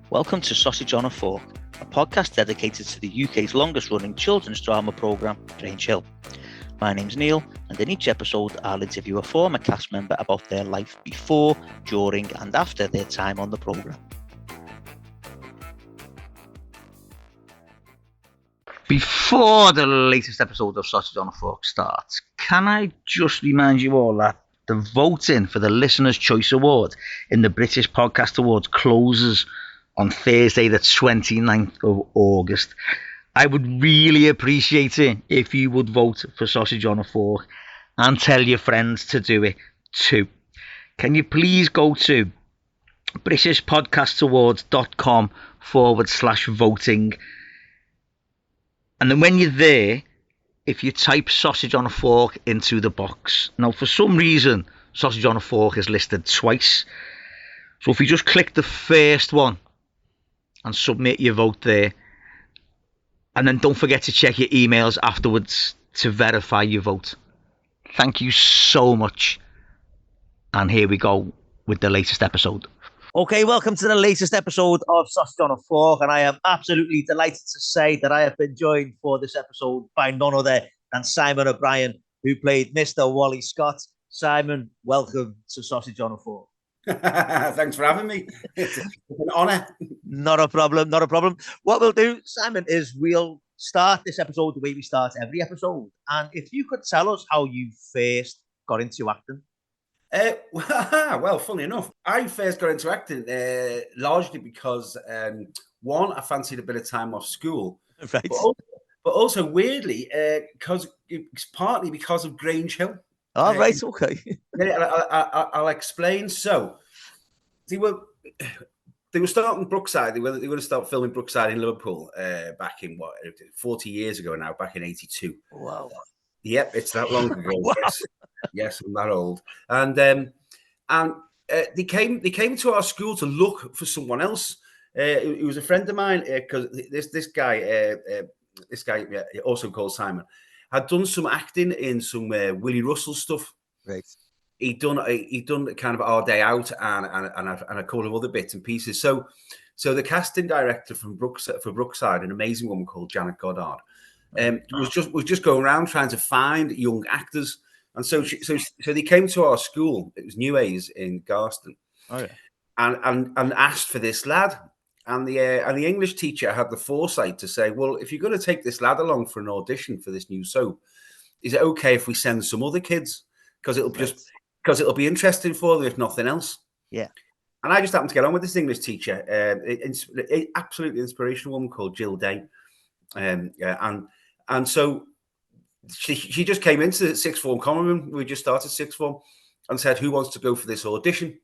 Welcome to Sausage on a Fork, a podcast dedicated to the UK's longest running children's drama programme, Grange Hill. My name's Neil, and in each episode I'll interview a former cast member about their life before, during and after their time on the programme. Before the latest episode of Sausage on a Fork starts, can I just remind you all that the voting for the Listener's Choice Award in the British Podcast Awards closes on Thursday the 29th of August. I would really appreciate it if you would vote for Sausage on a Fork and tell your friends to do it too. Can you please go to britishpodcastawards.com/voting, and then when you're there, if you type Sausage on a Fork into the box. Now, for some reason, Sausage on a Fork is listed twice. So if you just click the first one and submit your vote there, and then don't forget to check your emails afterwards to verify your vote. Thank you so much. And here we go with the latest episode. Okay, welcome to the latest episode of Sausage on a Fork, and I am absolutely delighted to say that I have been joined for this episode by none other than Simon O'Brien, who played Mr Wally Scott. Simon, welcome to Sausage on a Fork. Thanks for having me. It's an honour. Not a problem. What we'll do, Simon, is we'll start this episode the way we start every episode. And if you could tell us how you first got into acting. Well, funny enough, I first got into acting largely because, one, I fancied a bit of time off school. Right. But also, weirdly, because it's partly because of Grange Hill. Oh, right, okay. I'll explain. So, they were starting Brookside. They were going to start filming Brookside in Liverpool back in 40 years ago now, back in '82. Wow. Yep, it's that long ago. Wow. Yes, I'm that old. And they came to our school to look for someone else. It was a friend of mine because this guy, also called Simon, had done some acting in some Willie Russell stuff. Right. He'd done kind of Our Day Out and a couple of other bits and pieces. So the casting director for Brookside, an amazing woman called Janet Goddard, was just going around trying to find young actors. And so they came to our school. It was New A's in Garston. Oh yeah. And asked for this lad. And the English teacher had the foresight to say, well, if you're going to take this lad along for an audition for this new soap, is it okay if we send some other kids? Because it'll be interesting for them, if nothing else. Yeah. And I just happened to get on with this English teacher, absolutely inspirational woman called Jill Day. And so she just came into the sixth form common room. We just started sixth form and said, who wants to go for this audition?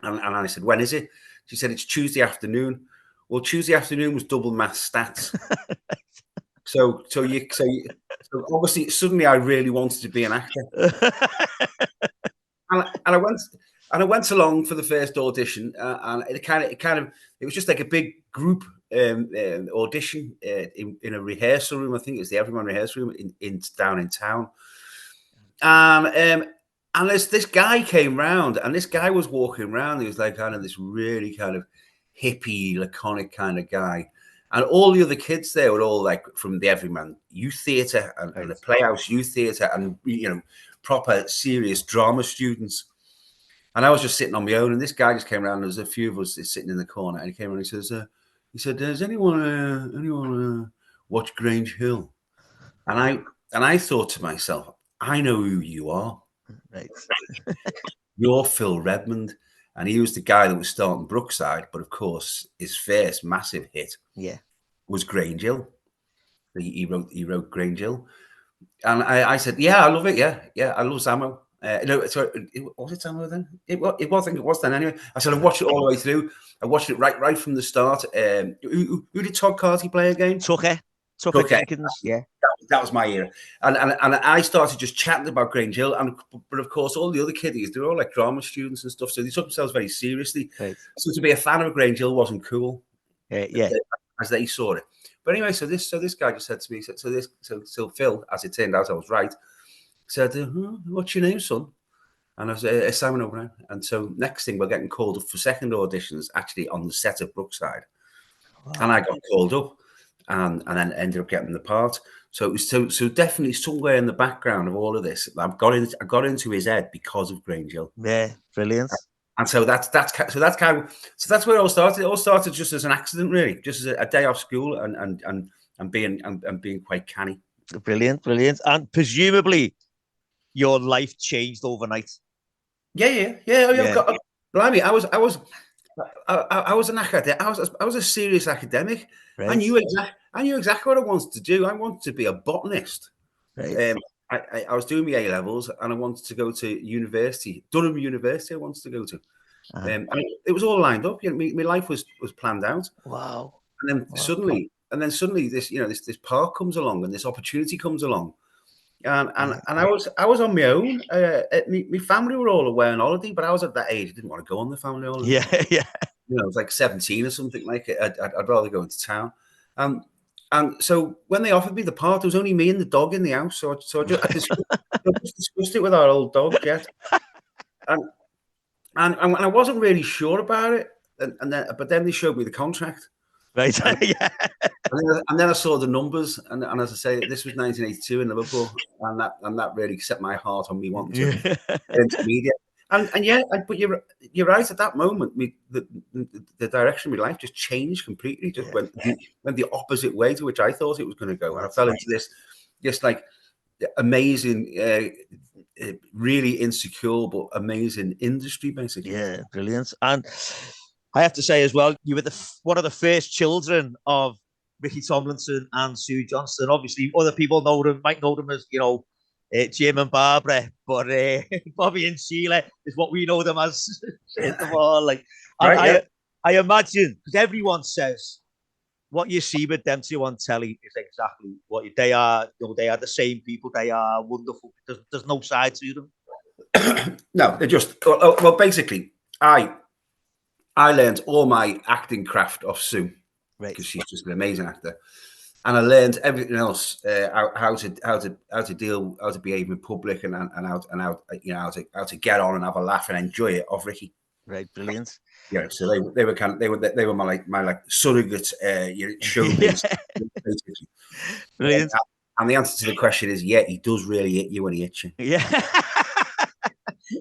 And I said, when is it? She said, it's Tuesday afternoon. Well, Tuesday afternoon was double math stats. So obviously suddenly I really wanted to be an actor. and I went along for the first audition, and it was just like a big group audition in a rehearsal room. I think it was the Everyman rehearsal room down in town. And this guy came round, and this guy was walking around. He was like kind of this really kind of hippie, laconic kind of guy. And all the other kids there were all like from the Everyman Youth Theatre and the Playhouse Youth Theatre and, proper serious drama students. And I was just sitting on my own, and this guy just came around. There was a few of us sitting in the corner, and he came around and he said, does anyone watch Grange Hill? And I thought to myself, I know who you are. Right. You're Phil Redmond. And he was the guy that was starting Brookside. But of course, his first massive hit was Grange Hill. He wrote Grange Hill. And I said, yeah, I love it. Yeah, I love Samo. No, sorry, was it Samo then? It was, I think it was then anyway. I said, I watched it all the way through. I watched it right from the start. Who did Todd Carty play again? Tucker Jenkins, yeah. That was my era. And I started just chatting about Grange Hill. But of course, all the other kiddies, they're all like drama students and stuff. So they took themselves very seriously. Right. So to be a fan of Grange Hill wasn't cool. As they saw it. But anyway, so this guy just said to me, so Phil, as it turned out, I was right, said, what's your name, son? And I was Simon O'Brien. And so next thing, we're getting called up for second auditions, actually on the set of Brookside. Wow. And I got called up and then ended up getting the part. So it was so definitely somewhere in the background of all of this, I got into his head because of Grange Hill. Yeah, brilliant. And so that's where it all started. It all started just as an accident, really, just as a day off school and being quite canny. Brilliant. And presumably your life changed overnight. Yeah. Blimey, I was an academic. I was a serious academic. Right. I knew exactly what I wanted to do. I wanted to be a botanist. Right. I was doing my A levels and I wanted to go to university, Durham University. I wanted to go to, and it was all lined up. You know, my life was planned out. Wow. And then suddenly, this this park comes along and this opportunity comes along, and I was on my own. My family were all away on holiday, but I was at that age. I didn't want to go on the family holiday. Yeah. You know, I was like 17 or something like it. I'd rather go into town. And so when they offered me the part, there was only me and the dog in the house. So I just discussed it with our old dog, Jet. And I wasn't really sure about it. But then they showed me the contract. Right. Yeah. And then I saw the numbers. And as I say, this was 1982 in Liverpool. And that really set my heart on me wanting to get into media. But you're right. At that moment, the direction of my life just changed completely. Just went the opposite way to which I thought it was going to go, and I fell into this like amazing, really insecure but amazing industry, basically. Yeah, brilliant. And I have to say as well, you were one of the first children of Ricky Tomlinson and Sue Johnston. Obviously, other people might know them as Jim and Barbara, but Bobby and Sheila is what we know them as. I imagine, because everyone says what you see with them two on telly is exactly what they are. They are the same people. They are wonderful. There's no side to them. No, they're just basically, I learned all my acting craft off Sue, because she's just an amazing actor. And I learned everything else, how to behave in public and how to get on and have a laugh and enjoy it off Ricky. Right, brilliant. Yeah, so they were my surrogate showbiz. Brilliant. And the answer to the question is, yeah, he does really hit you when he hits you. Yeah.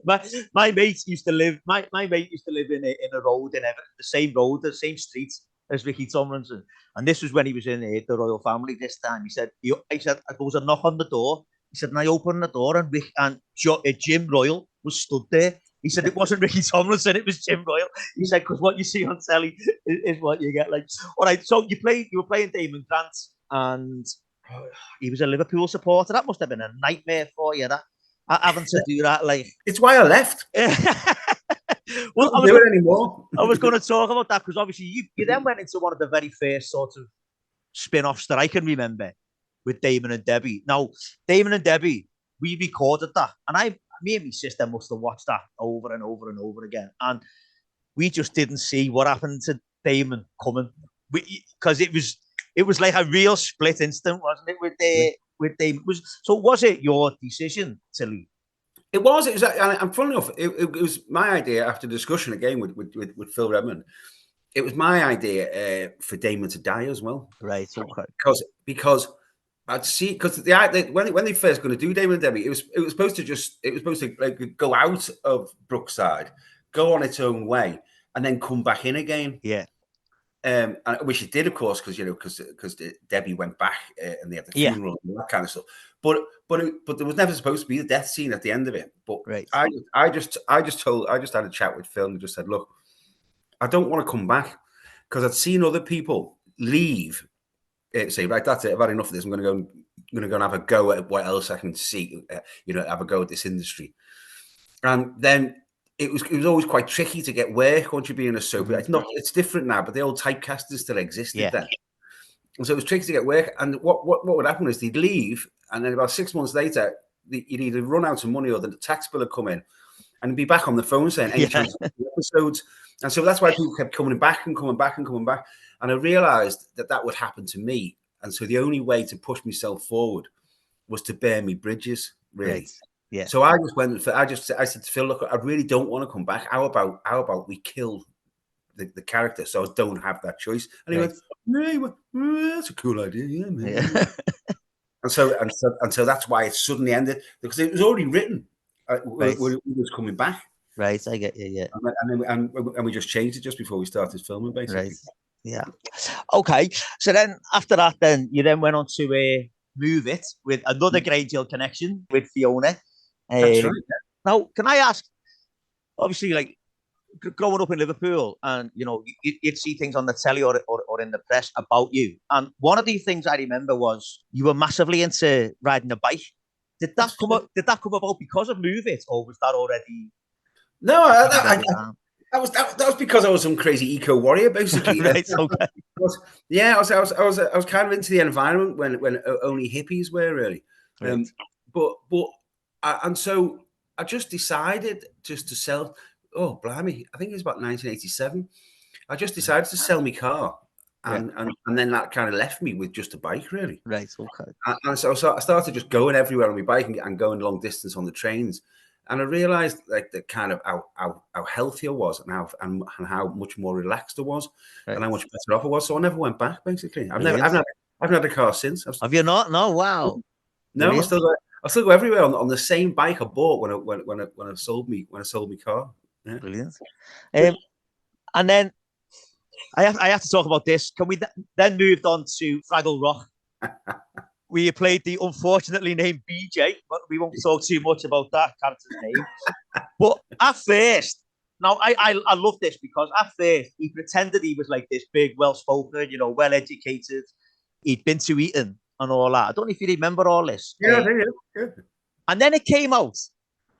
my mate used to live. My mate used to live in a road in Everton, the same street as Ricky Tomlinson, and this was when he was in the royal family. This time, he said, there was a knock on the door. He said, and I opened the door, and Jim Royal was stood there. He said it wasn't Ricky Tomlinson, it was Jim Royal. He said, because what you see on telly is what you get. Like, all right, so you were playing Damon Grant, and he was a Liverpool supporter. That must have been a nightmare for you. That having to do that, like, it's why I left. Well, I do it anymore. I was going to talk about that because obviously you then went into one of the very first sort of spin-offs that I can remember with Damon and Debbie. Now, Damon and Debbie, we recorded that, and me and my sister must have watched that over and over and over again, and we just didn't see what happened to Damon coming, because it was like a real split instant, wasn't it? With Damon. Was it your decision to leave? It was, and funny enough, it was my idea after discussion again with Phil Redmond. It was my idea for Damon to die as well. Right. Okay. Because I'd see, because when they first going to do Damon and Debbie, it was supposed to like go out of Brookside, go on its own way, and then come back in again. Yeah. And which it did, of course, because Debbie went back and they had the funeral and that kind of stuff. But there was never supposed to be the death scene at the end of it. But right. I just had a chat with Phil and just said, look, I don't want to come back, because I'd seen other people leave. Say, right, that's it. I've had enough of this. I'm going to go and have a go at what else I can see. Have a go at this industry. And then it was always quite tricky to get work once you're being a soap. It's different now, but the old typecasting still existed then. And so it was tricky to get work. And what would happen is they'd leave, and then about 6 months later, you'd either run out of money or the tax bill would come in, and he'd be back on the phone saying any chance of the episodes. And so that's why people kept coming back and coming back and coming back. And I realized that would happen to me. And so the only way to push myself forward was to burn me bridges, really. Right. Yeah. So I just went for, I said to Phil, look, I really don't want to come back. How about we kill the character so I don't have that choice? And he went, that's a cool idea. Yeah, man. Yeah. And so that's why it suddenly ended, because it was already written when it was coming back. Right, I get you, yeah. And we just changed it just before we started filming, basically. Right, yeah. Okay, so then after that, then you then went on to Move It with another Grange Hill connection with Fiona. That's right. Yeah. Now, can I ask? Obviously, like growing up in Liverpool, and you know, you'd see things on the telly or in the press about you. And one of the things I remember was you were massively into riding a bike. Did that come about because of Move It, or was that already? No, that was because I was some crazy eco warrior, basically. Right, okay. Yeah, I was kind of into the environment when only hippies were, really. Right. And so I just decided just to sell. Oh, blimey! I think it was about 1987. I just decided to sell my car, and then that kind of left me with just a bike, really. Right. Okay. And so I started just going everywhere on my bike and going long distance on the trains. And I realized like the kind of how healthy I was and how much more relaxed I was, and how much better off I was. So I never went back. Basically, I've never had a car since. Have you not? No. Wow. No, brilliant. I still go everywhere on the same bike I bought when I sold my car. Yeah. Brilliant. And then I have to talk about this. Can we then moved on to Fraggle Rock? We played the unfortunately named BJ, but we won't talk too much about that character's name. But at first, now I love this because at first he pretended he was like this big, well-spoken, you know, well-educated. He'd been to Eton and all that. I don't know if you remember all this. Yeah. And then it came out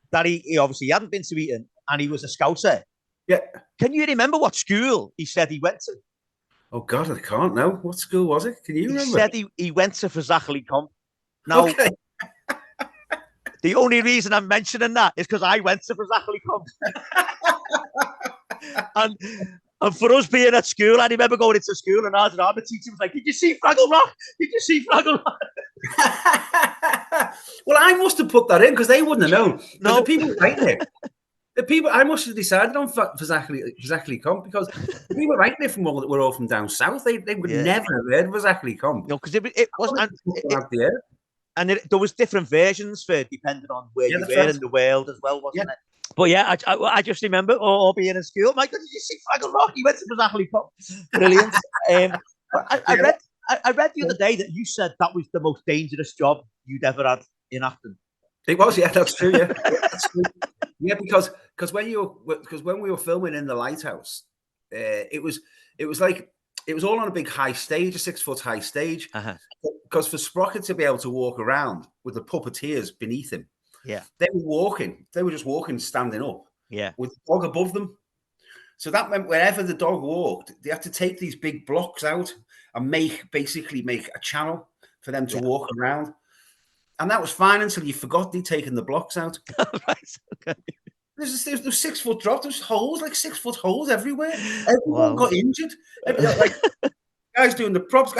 that he obviously hadn't been to Eton and he was a Scouser. Yeah. Can you remember what school he said he went to? Oh God, I can't know. What school was it? Can you remember? He said he went to Fazachely Comp. Now, okay. The only reason I'm mentioning that is because I went to Fazachely Comp. and for us being at school, I remember going into school and our teacher was like, "Did you see Fraggle Rock? Did you see Fraggle Rock?" Well, I must have put that in because they wouldn't have known. No, the people right there. The people, I must have decided on Fazachely Comp because the people right there were all from down south. They would never have heard of Fazachely Comp. No, because it wasn't. And there was different versions for depending on where you were in the world as well, wasn't it? But yeah, I just remember all being in school. My God, did you see Fraggle Rock? He went to Fazachely Comp. Brilliant. I read the other day that you said that was the most dangerous job you'd ever had in acting. It was, yeah, that's true, yeah. That's true. Yeah, because when we were filming in the lighthouse, it was all on a big high stage, a 6-foot high stage. Because for Sprocket to be able to walk around with the puppeteers beneath him, they were just walking, standing up, with the dog above them. So that meant wherever the dog walked, they had to take these big blocks out and basically make a channel for them to walk around. And that was fine until you forgot they'd taken the blocks out. Right, okay. There's 6-foot drop. There's holes, like 6-foot holes everywhere. Everyone got injured. Like guys doing the props.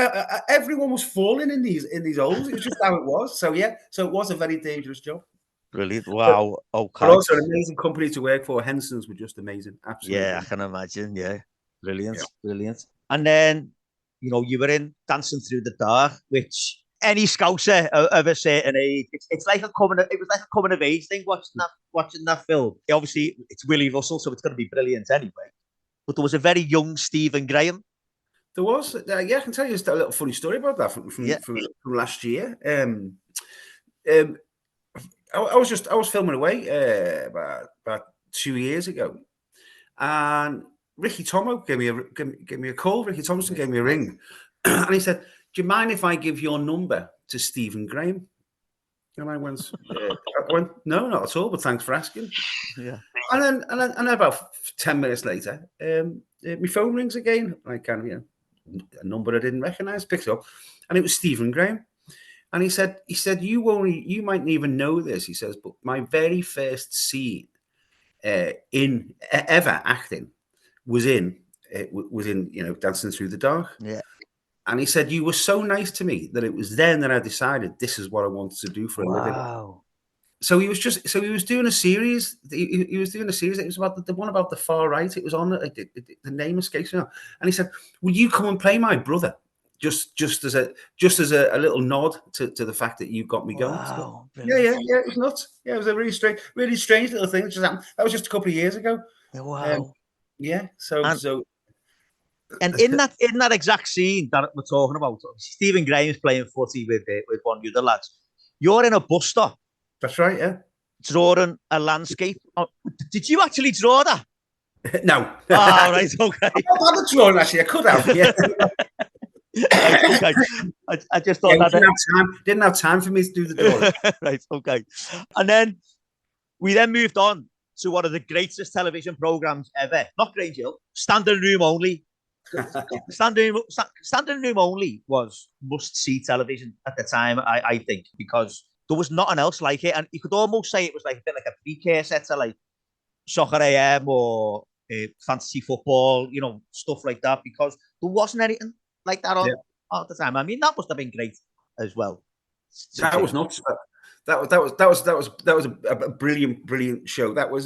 Everyone was falling in these holes. It was just how it was. So yeah, so it was a very dangerous job. Brilliant. Wow. Okay. But also an amazing company to work for. Henson's were just amazing. Absolutely. Yeah, I can imagine. Yeah. Brilliant. Yeah. Brilliant. And then, you know, you were in Dancing Through the Dark, which any Scouser of a certain age, it's like it was like a coming of age thing watching that film. Obviously, it's Willie Russell, so it's going to be brilliant anyway. But there was a very young Stephen Graham. There was, I can tell you a little funny story about that from last year. I was filming away about 2 years ago, and Ricky Tomo gave me a call. Ricky Thompson gave me a ring, and he said, "Do you mind if I give your number to Stephen Graham?" And I went, "No, not at all, but thanks for asking." Yeah. And then about 10 minutes later, my phone rings again. I kind of, a number I didn't recognize, picked up, and it was Stephen Graham. And he said, you mightn't even know this. He says, but my very first scene in ever acting was in Dancing Through the Dark. Yeah. And he said, you were so nice to me that it was then that I decided this is what I wanted to do for a living. Wow. So he was doing a series. He was doing a series. It was about the one about the far right. It was on the name escapes me now. And he said, "Will you come and play my brother?" Just as a little nod to the fact that you got me going. Wow. Yeah. It was nuts. Yeah, it was a really strange little thing that just happened. That was just a couple of years ago. Wow. Yeah. And in that exact scene that we're talking about, Stephen Graham's playing footy with one of the other lads. You're in a bus stop. That's right. Yeah. Drawing a landscape. Oh, did you actually draw that? No. Oh, right. Okay. I'm not drawing actually. I could have. Yeah. Right, okay. I just thought didn't have time for me to do the drawing. Right. Okay. And then we moved on to one of the greatest television programs ever. Not Grange Hill. Standing Room Only. Standing Room Only was must-see television at the time, I think, because there was nothing else like it, and you could almost say it was like a bit like a precursor to like Soccer AM or fantasy football, stuff like that, because there wasn't anything like that on at the time. I mean, that must have been great as well. That was nuts. That was a brilliant show. That was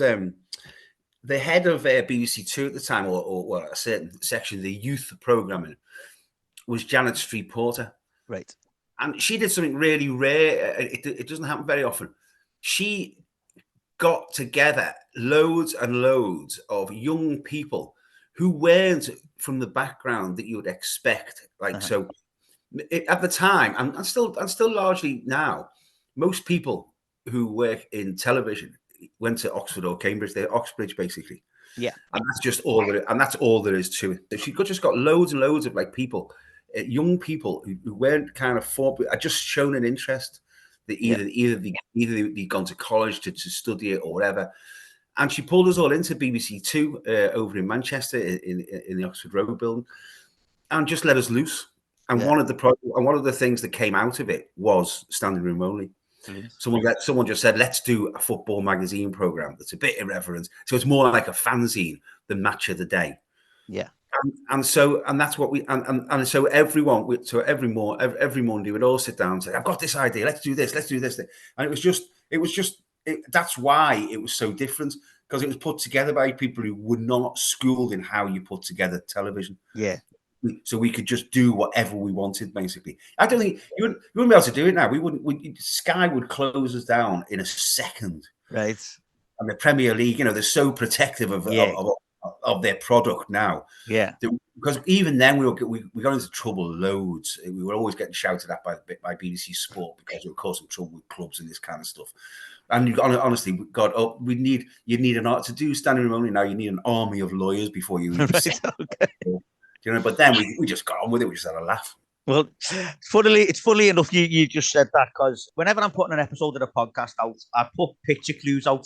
the head of BBC Two at the time, or a certain section of the youth programming, was Janet Street Porter. Right. And she did something really rare. It doesn't happen very often. She got together loads and loads of young people who weren't from the background that you would expect. So at the time, and still largely now, most people who work in television went to Oxford or Cambridge. They're Oxbridge, basically. Yeah. And that's just all there is to it. So she just got loads and loads of young people who weren't kind of had just shown an interest that either they'd gone to college to study it or whatever. And she pulled us all into BBC Two over in Manchester in the Oxford Road building, and just let us loose. And one of the things that came out of it was Standing Room Only. Someone just said, let's do a football magazine program that's a bit irreverent, so it's more like a fanzine than Match of the Day. Yeah. So that's what so every Monday we'd all sit down and say, I've got this idea, let's do this. And it was just that's why it was so different, because it was put together by people who were not schooled in how you put together television. Yeah. So we could just do whatever we wanted, basically. I don't think you wouldn't be able to do it now. Sky would close us down in a second. Right. And the Premier League, they're so protective of their product now. Yeah. Because even then we got into trouble loads. We were always getting shouted at by BBC Sport because we were causing trouble with clubs and this kind of stuff. And honestly, God, you need an art to do Standing Room Only now. You need an army of lawyers before you even say. But then we just got on with it. We just had a laugh. Well, it's funny enough you just said that, because whenever I'm putting an episode of the podcast out, I put picture clues out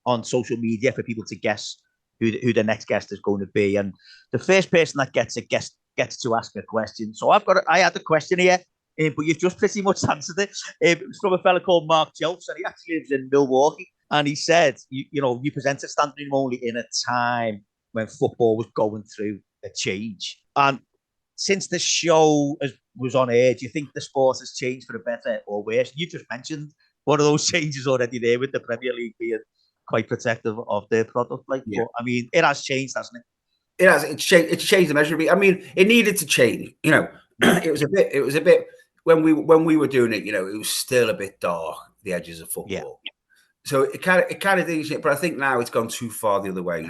on social media for people to guess who the next guest is going to be, and the first person that gets to ask a question. So I had a question here, but you've just pretty much answered it. It's from a fella called Mark Jelfs, and he actually lives in Milwaukee, and he said, you presented Standing Room Only in a time when football was going through a change, and since the show was on air, do you think the sport has changed for the better or worse? You just mentioned one of those changes already there, with the Premier League being quite protective of their product. But I mean, it has changed, hasn't it? It has. It's changed immeasurably. I mean, it needed to change. It was a bit when we were doing it. It was still a bit dark, the edges of football. Yeah. So it kind of things. But I think now it's gone too far the other way.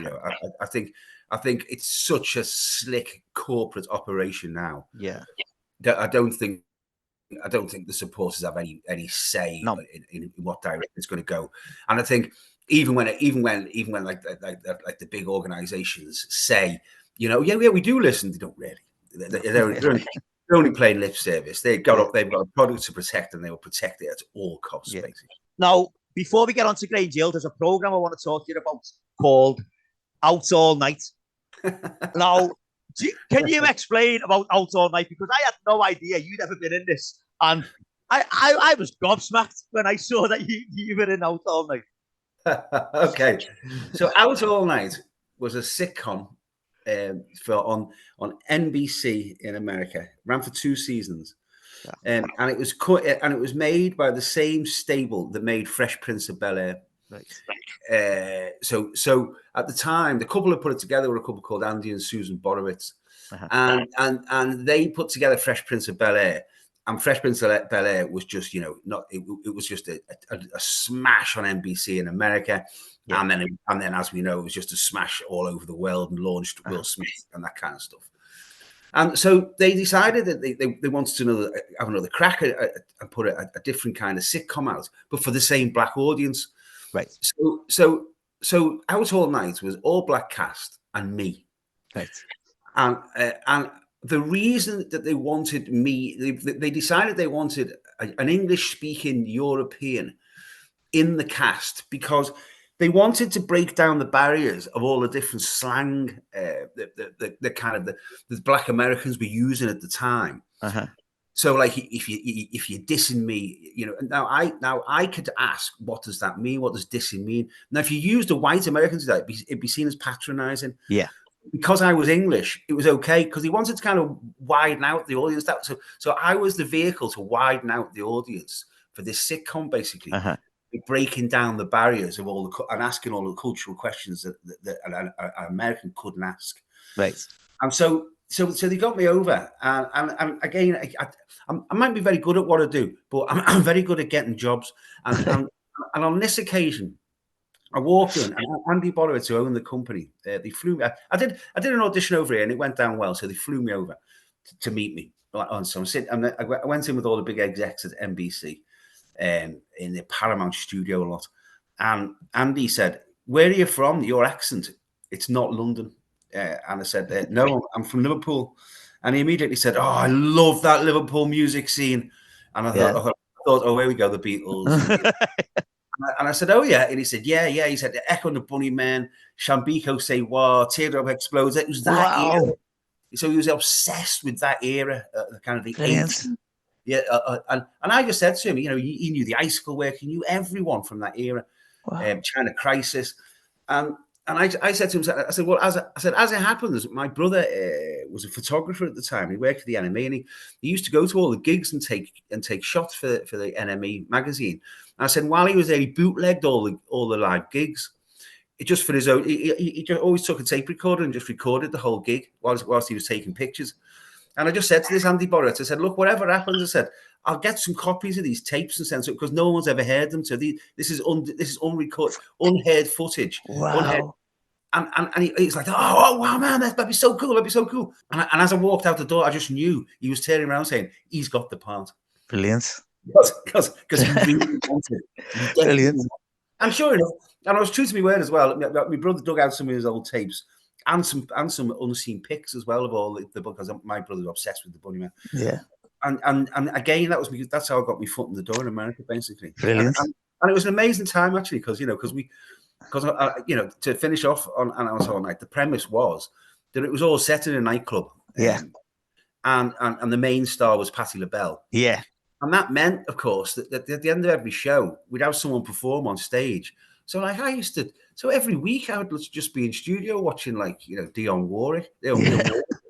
I think it's such a slick corporate operation now. Yeah. That I don't think the supporters have any say in what direction it's going to go. And I think even when like the big organizations say, yeah, we do listen, they don't really. They're only playing lip service. They've got a product to protect, and they will protect it at all costs, basically. Now, before we get on to Grange Hill, there's a program I want to talk to you about called Out All Night. Now, can you explain about Out All Night? Because I had no idea you'd ever been in this, and I was gobsmacked when I saw that you were in Out All Night. Okay, so Out All Night was a sitcom on NBC in America. Ran for 2 seasons, And it was cut, and it was made by the same stable that made Fresh Prince of Bel-Air. Right. So at the time, the couple that put it together were a couple called Andy and Susan Borowitz, and they put together Fresh Prince of Bel-Air. And Fresh Prince of Bel-Air was just, it was just a smash on NBC in America. Yeah. And then, as we know, it was just a smash all over the world and launched Will Smith and that kind of stuff. And so they decided that they wanted to have another crack and put a different kind of sitcom out, but for the same black audience. Right. So Out All Night was all black cast and me. Right. And the reason that they wanted me, they decided they wanted an English-speaking European in the cast because they wanted to break down the barriers of all the different slang the kind of the black Americans were using at the time. So, like, if you're dissing me, now I could ask, what does that mean? What does dissing mean? Now, if you used a white American today, it'd be seen as patronizing. Yeah. Because I was English, it was okay because he wanted to kind of widen out the audience. So I was the vehicle to widen out the audience for this sitcom, basically, breaking down the barriers of and asking all the cultural questions that an American couldn't ask. Right. And so they got me over. And again, I might be very good at what I do, but I'm very good at getting jobs. And on this occasion, I walked in, and Andy Borowitz, who owned the company, they flew me. I did an audition over here, and it went down well. So they flew me over to meet me. So I'm sitting, and I went in with all the big execs at NBC, in the Paramount studio a lot. And Andy said, "Where are you from? Your accent, it's not London." And I said, "No, I'm from Liverpool." And he immediately said, "Oh, I love that Liverpool music scene." And I thought, "Oh, here we go, the Beatles." And I said, "Oh, yeah." And he said, yeah. He said, "Echo and the Bunnymen, Shambiko Say War, Teardrop Explodes." It was that era. So he was obsessed with that era, kind of the 80s. Yeah. And I just said to him, he knew the icicle work. He knew everyone from that era, China Crisis. And I said to him, I said, well, as it happens, my brother was a photographer at the time. He worked for the NME, and he used to go to all the gigs and take shots for the NME magazine. And I said, while he was there, he bootlegged all the live gigs. It just for his own. He just always took a tape recorder and just recorded the whole gig whilst he was taking pictures. And I just said to this Andy Borowitz, I said, "Look, whatever happens," I said, "I'll get some copies of these tapes and send it because no one's ever heard them. So this is unrecorded, unheard footage." Wow. Unheard. And he's like, "Oh wow, man, that'd be so cool. That'd be so cool." And as I walked out the door, I just knew he was turning around saying, "He's got the part." Brilliant. Because he really wanted it. Brilliant. And sure enough, and I was true to my word as well. My brother dug out some of his old tapes and some unseen pics as well of all the because my brother's obsessed with the Bunnymen. Yeah. And again, that's how I got my foot in the door in America, basically. Brilliant. And it was an amazing time actually, because to finish off on Out All Night, the premise was that it was all set in a nightclub. Yeah. And the main star was Patti LaBelle. Yeah. And that meant, of course, that at the end of every show, we'd have someone perform on stage. So, like, so every week I would just be in studio watching, like, Dionne Warwick,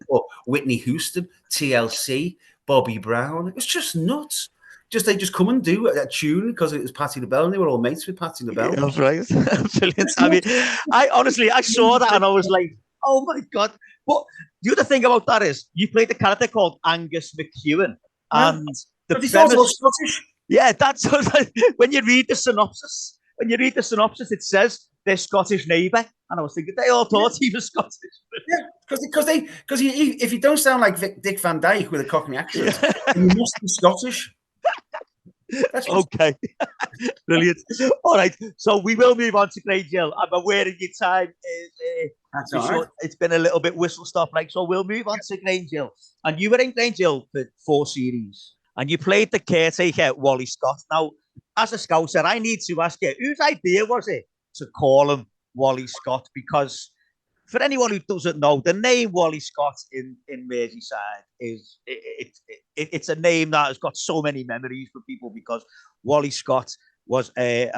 or Whitney Houston, TLC, Bobby Brown. It was just nuts. They just come and do a tune because it was Patti LaBelle, and they were all mates with Patti LaBelle. That's right. Brilliant. I mean, I saw that and I was like, oh my God. But the other thing about that is you played a character called Angus McEwen. And the premise, Scottish. Yeah, that's when you read the synopsis. It says their Scottish neighbour, and I was thinking they all thought he was Scottish. Yeah, because if you don't sound like Dick Van Dyke with a Cockney accent, you must be Scottish. That's okay. Brilliant. All right, so we will move on to Grange Hill. I'm aware of your time is it's been a little bit whistle stop like, so we'll move on to Grange Hill. And you were in Grange Hill for 4 series, and you played the caretaker Wally Scott. Now, as a scouser, I need to ask you, whose idea was it to call him Wally Scott? Because for anyone who doesn't know, the name Wally Scott in Merseyside is it's a name that has got so many memories for people, because Wally Scott was a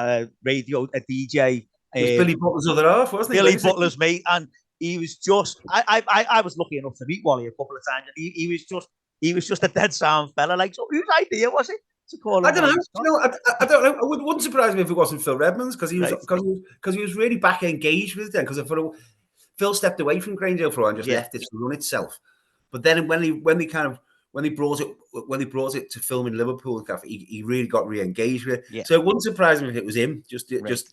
DJ. It was Billy Butler's other half, wasn't he? Billy Butler's mate, and he was just. I was lucky enough to meet Wally a couple of times, and he was just he was just a dead sound fella. Like, so whose idea was it to call him? I don't know. Wally Scott? I don't know. It wouldn't surprise me if it wasn't Phil Redmond's, because he was Right. he was really back engaged with it then. Because Phil stepped away from Grange Hill for a while and just Yeah. left it to run itself. But then when they brought it to film in Liverpool, he really got re-engaged with it. Yeah. So it wouldn't surprise me if it was him. Right.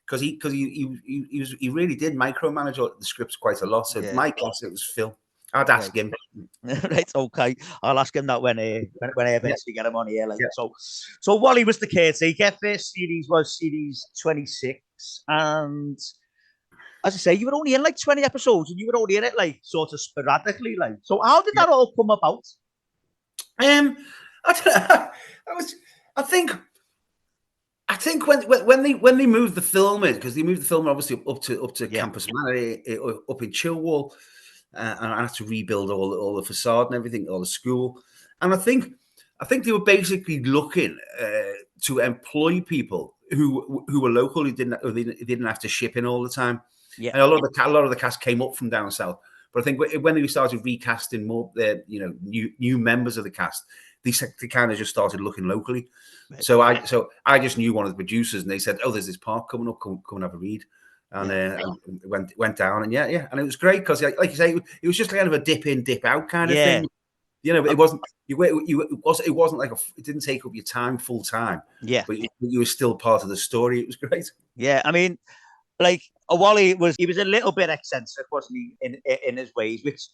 Because he really did micromanage the scripts quite a lot. So my guess it was Phil. I'd ask him. Right, okay. I'll ask him that when I eventually get him on here. Like, so Wally Was The Caretaker. First series was series 26, and as I say, you were only in like 20 episodes, and you were only in it like sort of sporadically. Like, so how did that all come about? I don't know. I think when they moved the film in, because they moved the film obviously up to Campus Manor, up in Chilwell, and I had to rebuild all the facade and everything, all the school, and I think they were basically looking to employ people who were local, who didn't have to ship in all the time. Yeah, and a lot of the cast came up from down south. But I think when they started recasting more, new members of the cast, they kind of just started looking locally. Right. So I just knew one of the producers, and they said, "Oh, there's this park coming up. Come and have a read." And went down, and and it was great because, like you say, it was just kind of a dip in, dip out kind of thing. It wasn't it wasn't like it didn't take up your time full time. Yeah, but you were still part of the story. It was great. Yeah, I mean, like Wally was a little bit eccentric, wasn't he, in his ways, which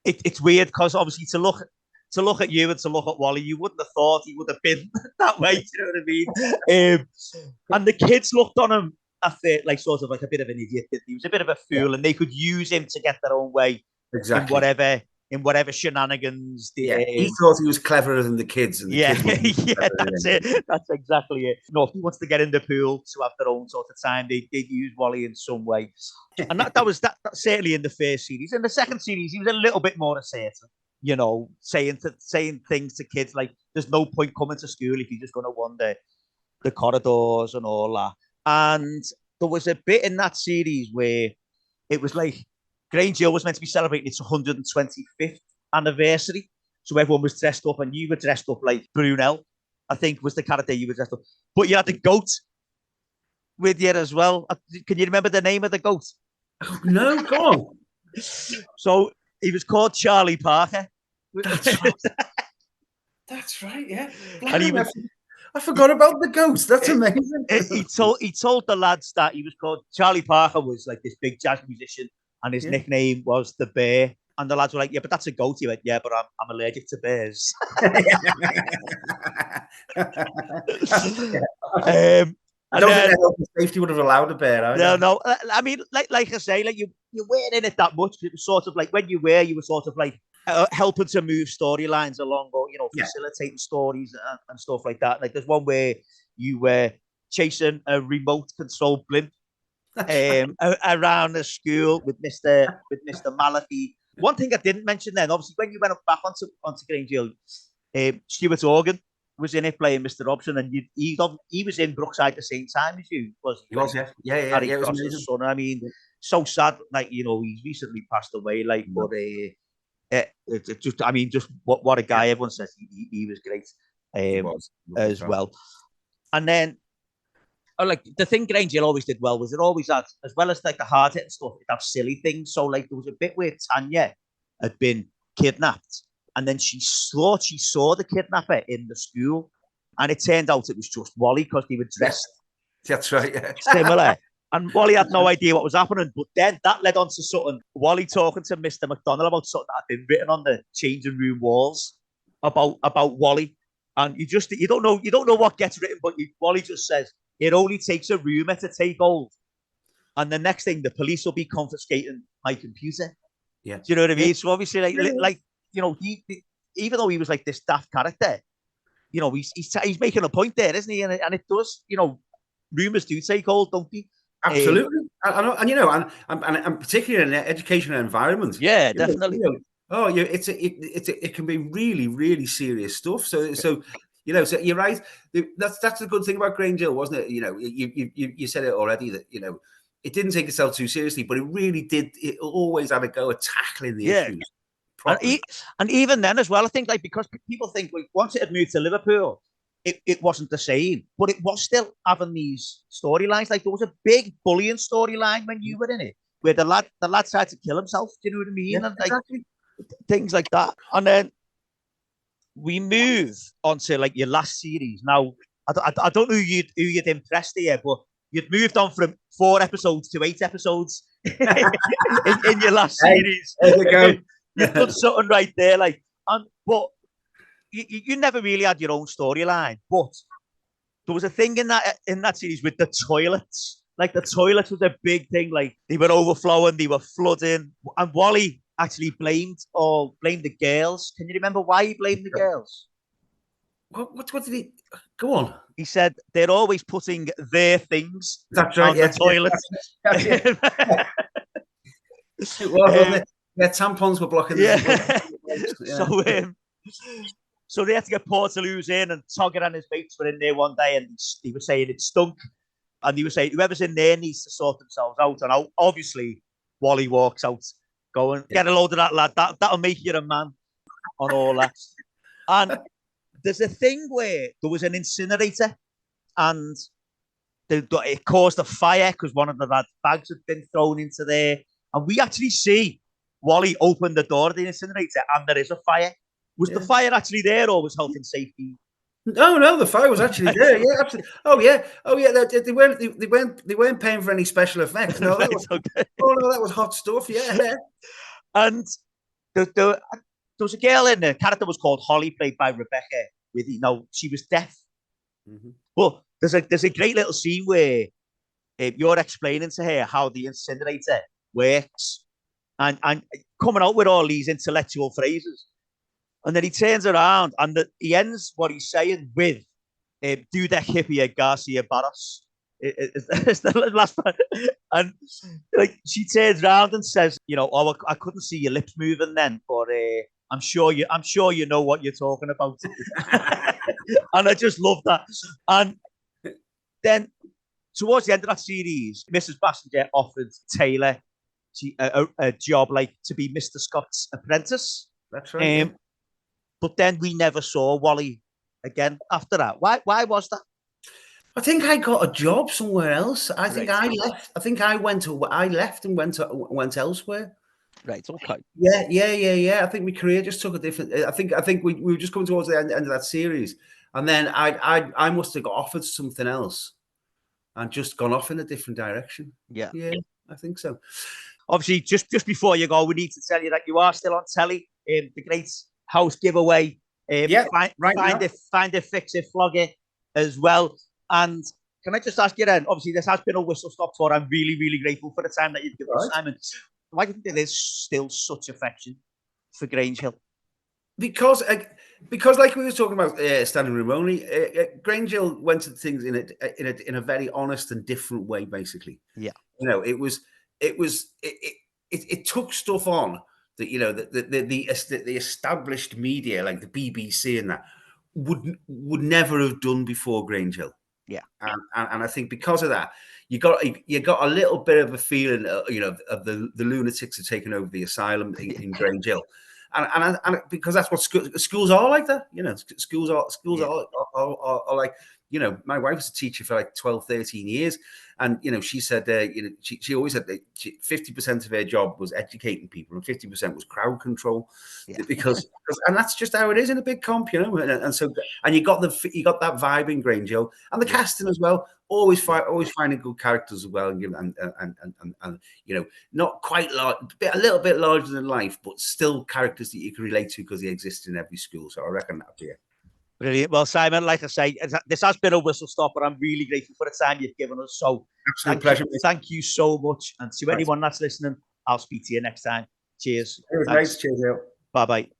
it's weird because obviously to look at you and to look at Wally, you wouldn't have thought he would have been that way. You know what I mean? And the kids looked on him like sort of like a bit of an idiot. He was a bit of a fool, and they could use him to get their own way in whatever shenanigans. He thought he was cleverer than the kids. And the kids that's it. That's exactly it. No, if he wants to get in the pool to have their own sort of time, they'd use Wally in some way. And that was certainly in the first series. In the second series, he was a little bit more assertive. Saying things to kids like, "There's no point coming to school if you're just going to wander the corridors and all that." And there was a bit in that series where it was like Grange Hill was meant to be celebrating its 125th anniversary. So everyone was dressed up, and you were dressed up like Brunel, I think was the character you were dressed up. But you had the goat with you as well. Can you remember the name of the goat? Oh, no, go on. So he was called Charlie Parker. That's right, yeah. And I forgot about the ghost. That's amazing. He told the lads that he was called Charlie Parker, was like this big jazz musician, and his nickname was the Bear. And the lads were like, "Yeah, but that's a goat." He went, "Yeah, but I'm allergic to bears." I don't think health and safety would have allowed a bear. No. I mean, like I say, like you weren't in it that much. It was sort of like when you were sort of like helping to move storylines along, or facilitating stories and stuff like that. Like there's one where you were chasing a remote control blimp around the school with Mr. Malachi. One thing I didn't mention then, obviously, when you went back onto Grange Hill, Stuart Organ was in it playing Mr. Robson, and he was in Brookside at the same time as you, was he? He was, yeah. It was his son. I mean, so sad. Like he's recently passed away. Like, but just what a guy. Everyone says he was great as well. And then, like the thing Grange Hill always did well was it always had, as well as like the hard hitting stuff, it had silly things. So like there was a bit where Tanya had been kidnapped, and then she thought she saw the kidnapper in the school, and it turned out it was just Wally because they were dressed. That's right. Yeah. Similar. And Wally had no idea what was happening, but then that led on to something. Wally talking to Mr. McDonald about something that had been written on the changing room walls about Wally, and you don't know what gets written, but Wally just says it only takes a rumor to take hold, and the next thing the police will be confiscating my computer. Yeah, do you know what I mean? So obviously, like he, even though he was like this daft character, he's making a point there, isn't he? And it does, rumors do take hold, don't they? Absolutely, and particularly in an educational environment. Yeah, definitely. It can be really, really serious stuff. So you're right. That's the good thing about Grange Hill, wasn't it? You said it already that it didn't take itself too seriously, but it really did. It always had a go at tackling the issues And even then as well, I think like because people think like once it had moved to Liverpool, it wasn't the same, but it was still having these storylines. Like there was a big bullying storyline when you were in it, where the lad tried to kill himself. Do you know what I mean? Yeah, and like exactly. things like that. And then we move on to like your last series. Now I don't know who you'd impressed here, but you'd moved on from 4 episodes to 8 episodes in your last series. There we go. You've done something right there, like, but you never really had your own storyline. But there was a thing in that series with the toilets. Like the toilets was a big thing. Like they were overflowing, they were flooding, and Wally actually blamed the girls. Can you remember why he blamed the girls? What did he? Go on. He said they're always putting their things That's right, on the toilets. Well, their tampons were blocking. So they had to get Portaloos in, and Togger and his mates were in there one day, and he was saying it stunk, and he was saying whoever's in there needs to sort themselves out. And obviously, Wally walks out, going, "Get a load of that, lad. That'll make you a man," on all that. And there's a thing where there was an incinerator, and it caused a fire because one of the bags had been thrown into there, and we actually see Wally open the door of the incinerator, and there is a fire. Was the fire actually there, or was health and safety? No, the fire was actually there. Yeah, absolutely. Oh yeah. They weren't paying for any special effects. No, that was okay. Oh no, that was hot stuff. Yeah. And there was a girl in the character was called Holly, played by Rebecca. She was deaf. Mm-hmm. Well, there's a great little scene where you're explaining to her how the incinerator works, and coming out with all these intellectual phrases. And then he turns around and he ends what he's saying with Dudek Hippie Garcia Barros. It's the last part. And like she turns around and says, I couldn't see your lips moving then, but I'm sure you know what you're talking about. And I just love that. And then towards the end of that series, Mrs. Bassinger offered Taylor a job like to be Mr. Scott's apprentice. That's right. But then we never saw Wally again after that. Why was that? I think I got a job somewhere else. I think I left. I think I left and went elsewhere. Right. Okay. Yeah. I think my career just took a different. I think we were just coming towards the end of that series, and then I must have got offered something else, and just gone off in a different direction. Yeah. I think so. Obviously, just before you go, we need to tell you that you are still on telly. The great house giveaway. Find it, fix it, flog it as well. And can I just ask you then? Obviously, this has been a whistle stop tour. I'm really, really grateful for the time that you've given us, Simon. Why do you think there is still such affection for Grange Hill? Because like we were talking about standing room only, Grange Hill went to things in a very honest and different way, basically. Yeah, it took stuff on that the established media like the BBC and that would never have done before Grange Hill. Yeah, and I think because of that, you got a little bit of a feeling, of the lunatics have taken over the asylum in Grange Hill, and because that's what schools are like that. Schools are like. My wife was a teacher for like 12, 13 years. And, she said, she always said that 50% of her job was educating people and 50% was crowd control. Yeah. Because that's just how it is in a big comp, And so, and you got that vibe in Grange Hill and the casting as well. Always finding good characters as well. And not quite large, a little bit larger than life, but still characters that you can relate to because they exist in every school. So I reckon that'd be it. Brilliant. Well, Simon, like I say, this has been a whistle stop, but I'm really grateful for the time you've given us. So pleasure. Thank you so much. And to anyone that's listening, I'll speak to you next time. Cheers. Cheers. Bye-bye.